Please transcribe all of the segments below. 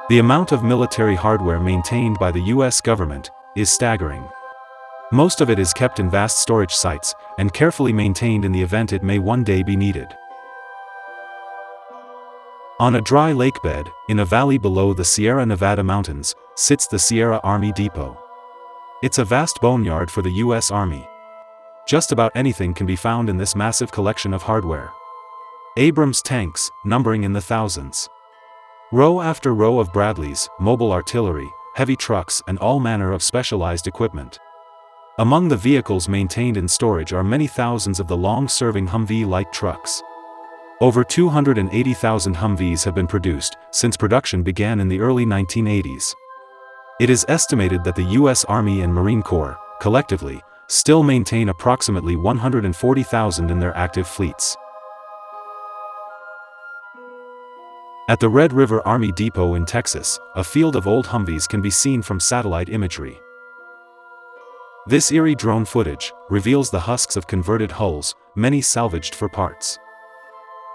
The amount of military hardware maintained by the US government is staggering. Most of it is kept in vast storage sites and carefully maintained in the event it may one day be needed. On a dry lake bed, in a valley below the Sierra Nevada mountains, sits the Sierra Army Depot. It's a vast boneyard for the US Army. Just about anything can be found in this massive collection of hardware. Abrams tanks, numbering in the thousands. Row after row of Bradleys, mobile artillery, heavy trucks, and all manner of specialized equipment. Among the vehicles maintained in storage are many thousands of the long-serving Humvee light trucks. Over 280,000 Humvees have been produced since production began in the early 1980s. It is estimated that the U.S. Army and Marine Corps, collectively, still maintain approximately 140,000 in their active fleets. At the Red River Army Depot in Texas, a field of old Humvees can be seen from satellite imagery. This eerie drone footage reveals the husks of converted hulls, many salvaged for parts.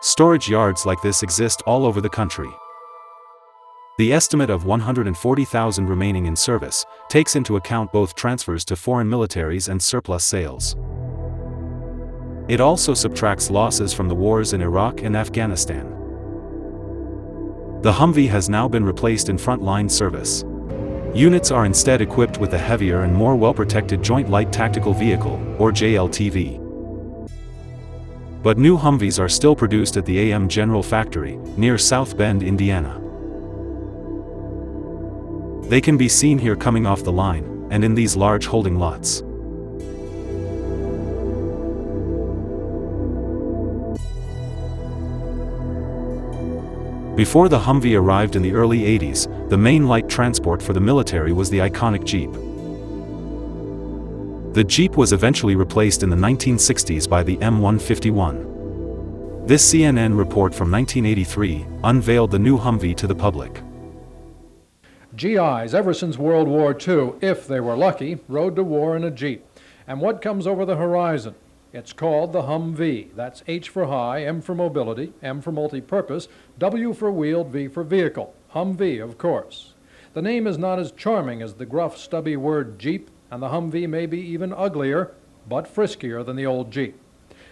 Storage yards like this exist all over the country. The estimate of 140,000 remaining in service takes into account both transfers to foreign militaries and surplus sales. It also subtracts losses from the wars in Iraq and Afghanistan. The Humvee has now been replaced in front-line service. Units are instead equipped with a heavier and more well-protected Joint Light Tactical Vehicle, or JLTV. But new Humvees are still produced at the AM General Factory, near South Bend, Indiana. They can be seen here coming off the line, and in these large holding lots. Before the Humvee arrived in the early 80s, the main light transport for the military was the iconic Jeep. The Jeep was eventually replaced in the 1960s by the M151. This CNN report from 1983 unveiled the new Humvee to the public. GIs, ever since World War II, if they were lucky, rode to war in a Jeep. And what comes over the horizon? It's called the Humvee. That's H for high, M for mobility, M for multi-purpose, W for wheeled, V for vehicle. Humvee, of course. The name is not as charming as the gruff, stubby word Jeep, and the Humvee may be even uglier, but friskier than the old Jeep.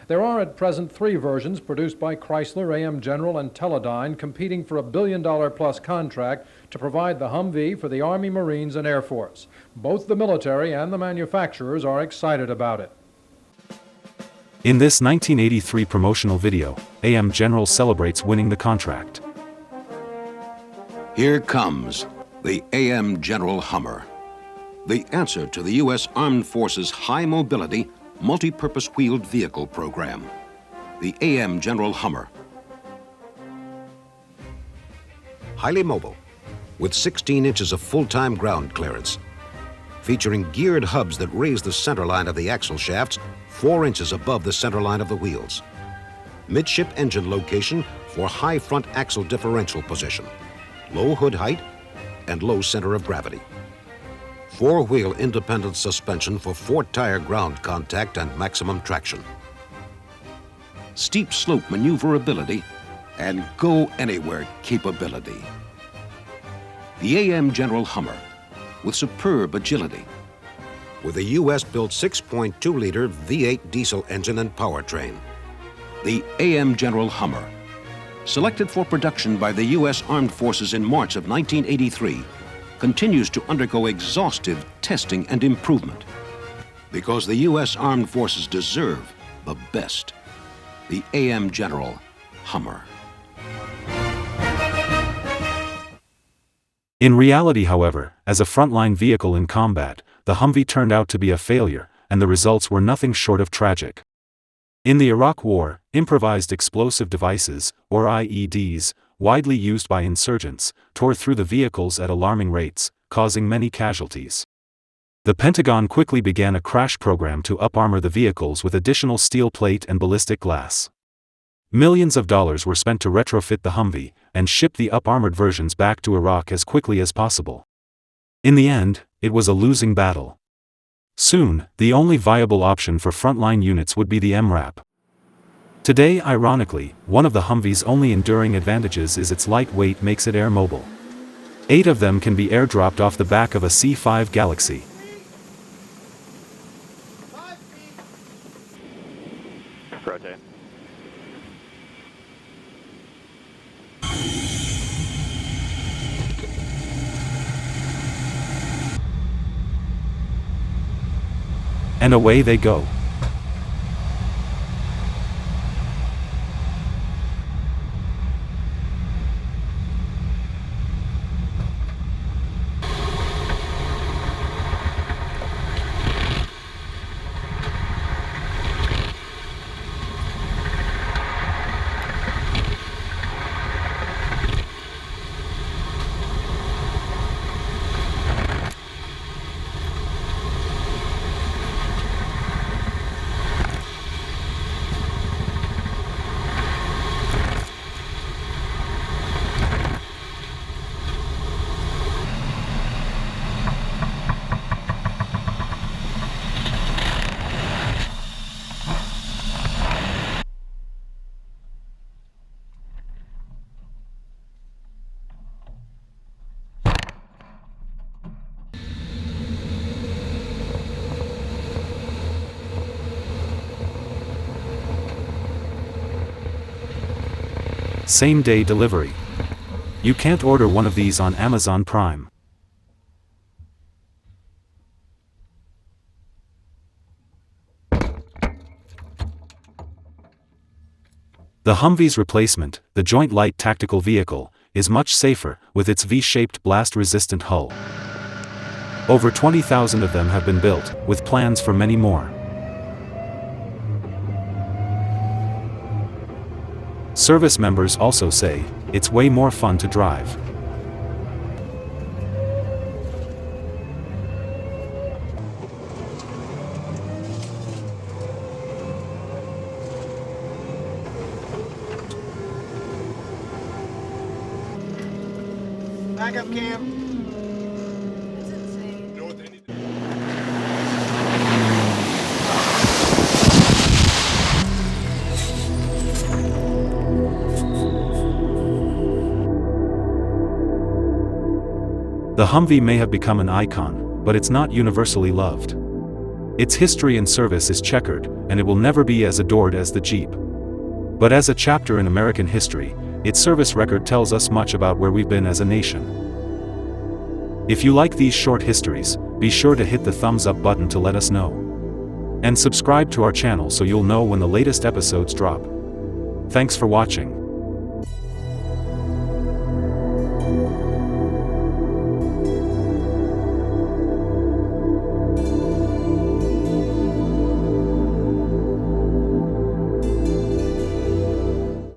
There are at present 3 versions produced by Chrysler, AM General, and Teledyne, competing for a $1 billion-plus contract to provide the Humvee for the Army, Marines, and Air Force. Both the military and the manufacturers are excited about it. In this 1983 promotional video, AM General celebrates winning the contract. Here comes the AM General Hummer, the answer to the U.S. Armed Forces High Mobility Multi-Purpose Wheeled Vehicle Program, the AM General Hummer. Highly mobile, with 16 inches of full-time ground clearance, featuring geared hubs that raise the center line of the axle shafts 4 inches above the center line of the wheels. Midship engine location for high front axle differential position, low hood height, and low center of gravity. 4-wheel independent suspension for 4-tire ground contact and maximum traction. Steep slope maneuverability and go-anywhere capability. The AM General Hummer, with superb agility. With a U.S.-built 6.2-liter V8 diesel engine and powertrain. The AM General Hummer, selected for production by the U.S. Armed Forces in March of 1983, continues to undergo exhaustive testing and improvement. Because the U.S. Armed Forces deserve the best. The AM General Hummer. In reality, however, as a frontline vehicle in combat, the Humvee turned out to be a failure, and the results were nothing short of tragic. In the Iraq War, improvised explosive devices, or IEDs, widely used by insurgents, tore through the vehicles at alarming rates, causing many casualties. The Pentagon quickly began a crash program to up-armor the vehicles with additional steel plate and ballistic glass. Millions of dollars were spent to retrofit the Humvee, and ship the up-armored versions back to Iraq as quickly as possible. In the end, it was a losing battle. Soon, the only viable option for frontline units would be the MRAP. Today, ironically, one of the Humvee's only enduring advantages is its light weight makes it air mobile. 8 of them can be airdropped off the back of a C5 Galaxy. Rotate. And away they go. Same-day delivery. You can't order one of these on Amazon Prime. The Humvee's replacement, the Joint Light Tactical Vehicle, is much safer, with its V-shaped blast-resistant hull. Over 20,000 of them have been built, with plans for many more. Service members also say, it's way more fun to drive. Backup cam. The Humvee may have become an icon, but it's not universally loved. Its history and service is checkered, and it will never be as adored as the Jeep. But as a chapter in American history, its service record tells us much about where we've been as a nation. If you like these short histories, be sure to hit the thumbs up button to let us know. And subscribe to our channel so you'll know when the latest episodes drop. Thanks for watching.